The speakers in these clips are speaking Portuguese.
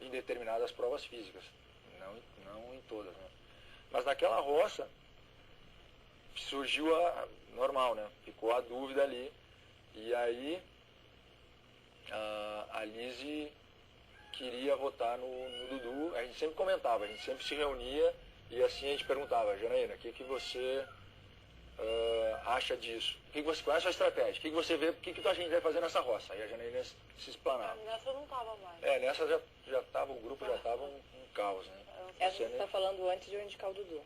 em determinadas provas físicas, não em todas, né? Mas naquela roça surgiu normal, né? Ficou a dúvida ali, e aí a Lise queria votar no Dudu. A gente sempre comentava, a gente sempre se reunia e assim a gente perguntava: Janaína, o que você acha disso? Qual é a sua estratégia? O que você vê, o que tu acha que a gente vai fazer nessa roça? Aí a Janaína se explanava. Nessa eu não estava mais. Nessa já tava, o grupo já estava um caos, né? Essa você está falando antes de eu indicar o Dudu.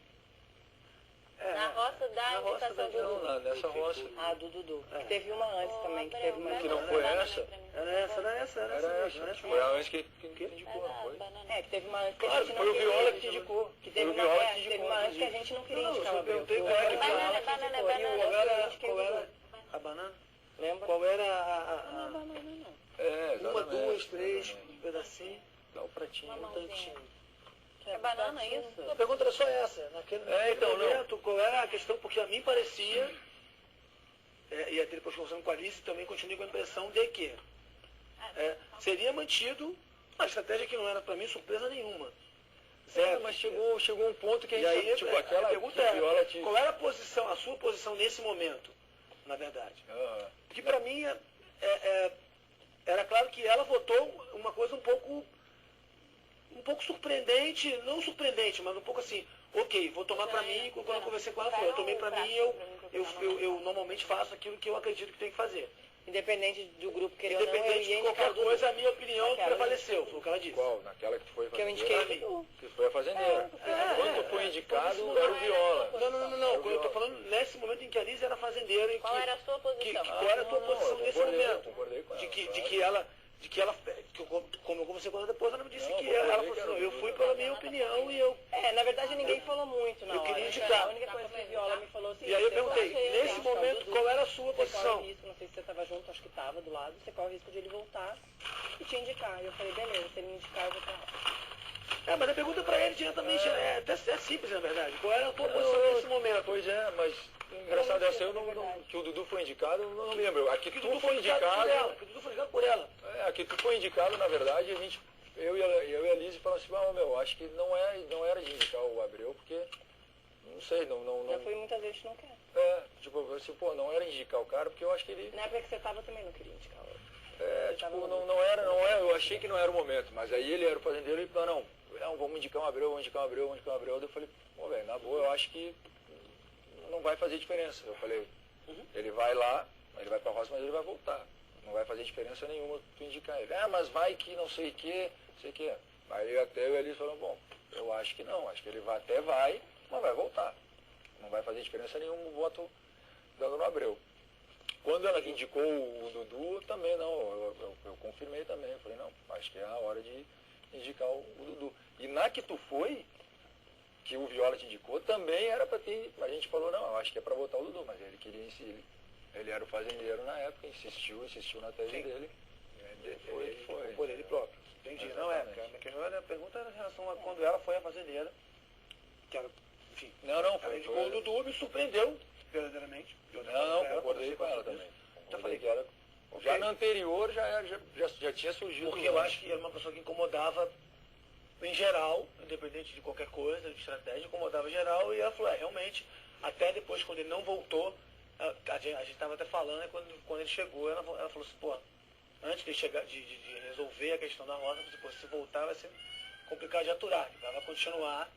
Na roça da indicação do Dudu. Não, nessa roça. Do Dudu. Teve uma antes também, que teve uma... Que não foi essa? Era essa. Foi a antes que indicou, não foi? Que teve uma antes que Claro, a gente foi não o queria. Viola que te indicou. Que teve uma antes que a gente não queria indicar o Abreu. Qual era a banana? Lembra? Qual era Não, banana não. uma, duas, três, um pedacinho? Dá o pratinho. Uma Um mãozinha. tantinho. É banana isso? Não, a pergunta era só essa. Naquele momento, qual era a questão? Porque a mim parecia, e até depois conversando com a Alice, também continuei com a impressão de que seria mantido uma estratégia que não era para mim surpresa nenhuma. Zero. Mas chegou um ponto que a E gente... aí, tipo, a pergunta Viola é, qual era a sua posição nesse momento, na verdade? Porque para mim, era claro que ela votou uma coisa um pouco surpreendente, não surpreendente, mas um pouco assim, ok, vou tomar para mim, quando eu conversei com ela, eu tomei para mim, eu normalmente faço aquilo que eu acredito que tem que fazer. Independente do grupo querer ou não, eu Independente ia de indicar qualquer o Dudu. coisa, a minha opinião prevaleceu, foi o que ela disse. Qual? Naquela que tu foi Que eu fazendeira? indiquei o Dudu. Que foi a fazendeira. Quando tu foi indicado, era o Viola. Não, eu estou falando nesse momento em que a Liz era fazendeira. Qual era a sua posição? Qual era a tua posição nesse momento? Concordei com ela. De que ela, como eu conversei com ela depois, ela me disse que ela falou assim, não, eu fui pela minha opinião e eu... Na verdade ninguém falou muito na Eu hora. queria indicar. A única coisa que a Viola me falou assim... E aí eu perguntei, nesse momento, qual era a sua Você corre posição? o risco, não sei se você estava junto, acho que estava do lado, você corre o risco de ele voltar e te indicar. E eu falei, beleza, se ele me indicar, eu vou pra lá. Mas a pergunta para ele diretamente é simples, na verdade. Qual era a tua posição nesse momento? Pois é, mas engraçado essa, que o Dudu foi indicado, eu não lembro. Aqui que tu foi indicado... Que o Dudu foi indicado por ela. Aqui tu foi indicado, na verdade, eu e a Liz falamos assim, acho que não era de indicar o Abreu, porque, não sei, não... Já fui muitas vezes, não quero. Não era indicar o cara, porque eu acho que ele... Na época que você estava, eu também não queria indicar o não era, eu achei que não era o momento, mas aí ele era o fazendeiro e falou, não, vamos indicar um Abreu, vamos indicar um Abreu. Eu falei, velho, na boa, eu acho que não vai fazer diferença. Eu falei, ele vai lá, ele vai pra roça, mas ele vai voltar. Não vai fazer diferença nenhuma tu indicar ele. Mas vai que não sei o que, sei o que. Aí até eu e Alice falamos, eu acho que não, acho que ele até vai, mas vai voltar. Não vai fazer diferença nenhuma o voto dando no Abreu. Quando ela indicou o Dudu, também não, eu confirmei também. Eu falei, não, acho que é a hora de indicar o Dudu. E na que tu foi, que o Viola te indicou, também era para ter, a gente falou, não, eu acho que é para votar o Dudu, mas ele queria ele era o fazendeiro na época, insistiu na tese dele. Foi por ele próprio. Entendi. A pergunta era em relação a quando ela foi a fazendeira, que ela, enfim, foi indicou o Dudu, me surpreendeu, verdadeiramente. Concordei com ela também. Já falei que era... Já no anterior já tinha surgido... Porque eu acho que era uma pessoa que incomodava em geral, independente de qualquer coisa, de estratégia, incomodava em geral, e ela falou, realmente, até depois quando ele não voltou, a gente estava até falando, quando ele chegou, ela falou assim, antes de resolver a questão da roça, se voltar vai ser complicado de aturar, ela vai continuar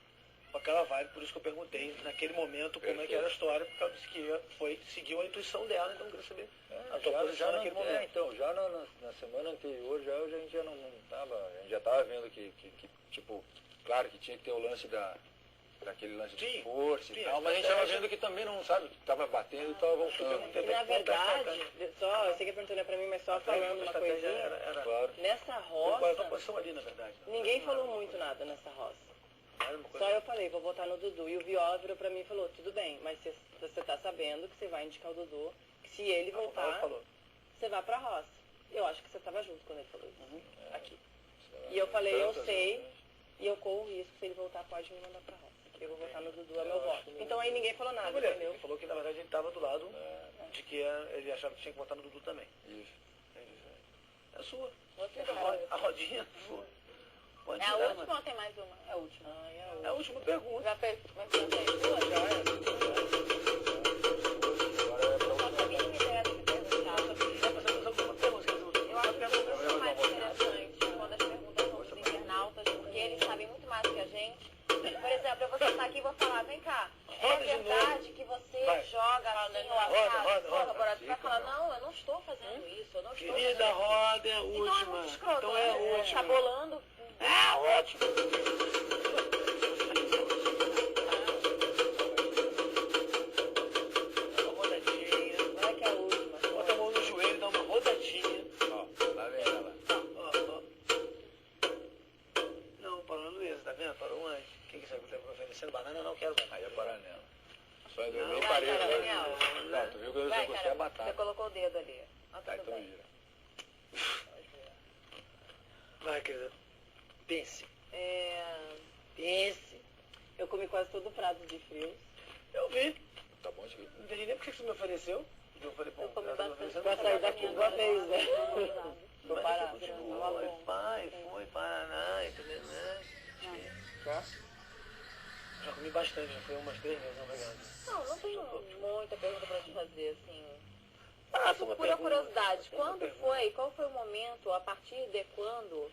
com aquela vibe, por isso que eu perguntei naquele momento como é que era a história, porque ela disse que seguiu a intuição dela, então eu queria saber a tua posição naquele momento. Então, já na semana anterior, a gente já não estava, a gente já estava vendo que, tipo, claro que tinha que ter o lance daquele lance de força e tal, mas a gente estava vendo que também não, sabe, estava batendo e estava voltando. E na verdade, eu sei que a pergunta não é pra mim, mas só falando uma coisinha, claro. Nessa Qual é a tua roça, posição ali, na verdade? ninguém falou muito nada nessa roça. Só eu falei, vou votar no Dudu. E o Viola virou pra mim e falou, tudo bem, mas você tá sabendo que você vai indicar o Dudu, que se ele voltar, você vai pra roça. Eu acho que você tava junto quando ele falou isso, aqui. E eu falei, eu sei, e eu corro o risco, se ele voltar, pode me mandar pra roça. Eu vou votar no Dudu, é meu voto. Então aí ninguém falou nada, entendeu? Ele falou que na verdade ele estava do lado de que ele achava que tinha que votar no Dudu também. Isso. É sua. A rodinha é sua. Pode É a tirar, última ou tem mais uma? É a última. É a última pergunta. Já fez duas? Já é. Agora é pra Não faço a mínima ideia do que perguntar. Eu acho que é muito mais interessante quando as perguntas são dos internautas, porque eles sabem muito mais que a gente. Por exemplo, eu vou sentar aqui e vou falar, vem cá, é Roda de verdade que você Vai. joga assim, ou Roda. o laboratório vai falar, não, eu não estou fazendo isso, eu não estou fazendo Querida, isso. roda é a Então é última. muito escroto, Então é a né? última. Tá bolando. É a última. Dá uma rodadinha. Vai que é a última. Bota a mão no joelho, dá uma rodadinha. Ó, lá vem ela. Ó. Não, parou a Luísa, tá vendo? Parou antes. O que você está oferecendo? Banana? Não quero banana. Aí é parar nela. Só eu Não, nem vai, parei cara, agora. Daniel. Não, tu viu que eu Vai, gostei a cara, batata. você colocou o dedo ali. Ah, Tá, tudo então bem. gira. Vai, querida. Pense. Pense. Eu comi quase todo o prato de frios. Eu vi. Tá bom, Chico? Não entendi nem por que você me ofereceu. Eu falei, bom, Eu comi ela tá me bastante. oferecendo, Pra eu sair falei, daqui tá uma bom. vez, né? Tô Mas parado. você Tava continua, bom. vai, foi, Paraná, entendeu? Já? Já comi bastante, já foi umas 3 vezes, na verdade. Não tenho muita pergunta pra te fazer, assim. Faça uma Pura pergunta. curiosidade, Uma quando pergunta. foi, qual foi o momento, a partir de quando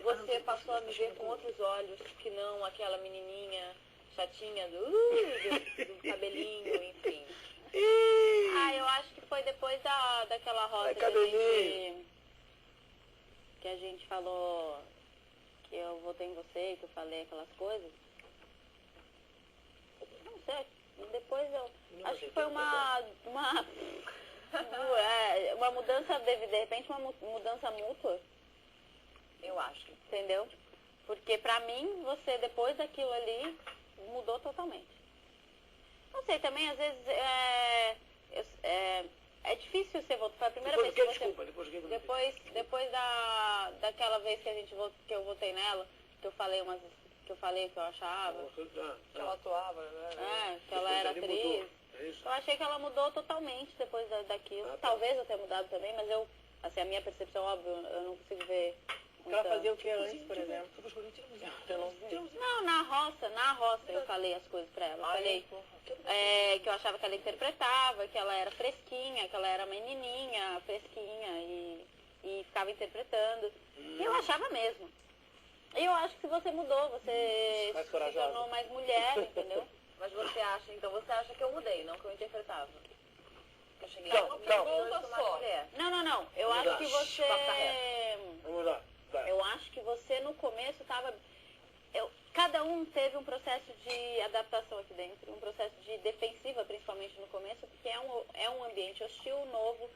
você passou a me ver com outros olhos que não aquela menininha chatinha do cabelinho, enfim? Ah, eu acho que foi depois daquela roça cabelinho. que a gente falou que eu votei em você e que eu falei aquelas coisas. Não sei, depois eu acho que foi uma mudança, de repente uma mudança mútua, eu acho, entendeu? Porque pra mim, você depois daquilo ali, mudou totalmente. Não sei, também às vezes é difícil você voltar. Foi a primeira Depois vez o que quê? você... Desculpa, depois o quê? Depois daquela vez que que eu votei nela, que eu falei que eu achava, Que ela atuava, né? que ela Depois era ele atriz. mudou. É isso? Eu achei que ela mudou totalmente depois daquilo. Ah, tá. Talvez eu tenha mudado também, mas a minha percepção, óbvio, eu não consigo ver. Ela muita- fazia o que antes, por exemplo? Eu não vi. Não, na roça eu falei as coisas pra ela. Eu falei que eu achava que ela interpretava, que ela era fresquinha, que ela era menininha, fresquinha e ficava interpretando. E eu achava mesmo. E eu acho que você mudou, você Mais se corajosa. tornou mais mulher, entendeu? Mas você acha que eu mudei, não que eu interpretava. Eu cheguei Calma, uma calma. pergunta só. Não. Eu Vamos acho lá. que você... Passa reto. Vamos lá. Vai. Eu acho que você no começo estava... Cada um teve um processo de adaptação aqui dentro, um processo de defensiva, principalmente no começo, porque é um ambiente hostil, novo,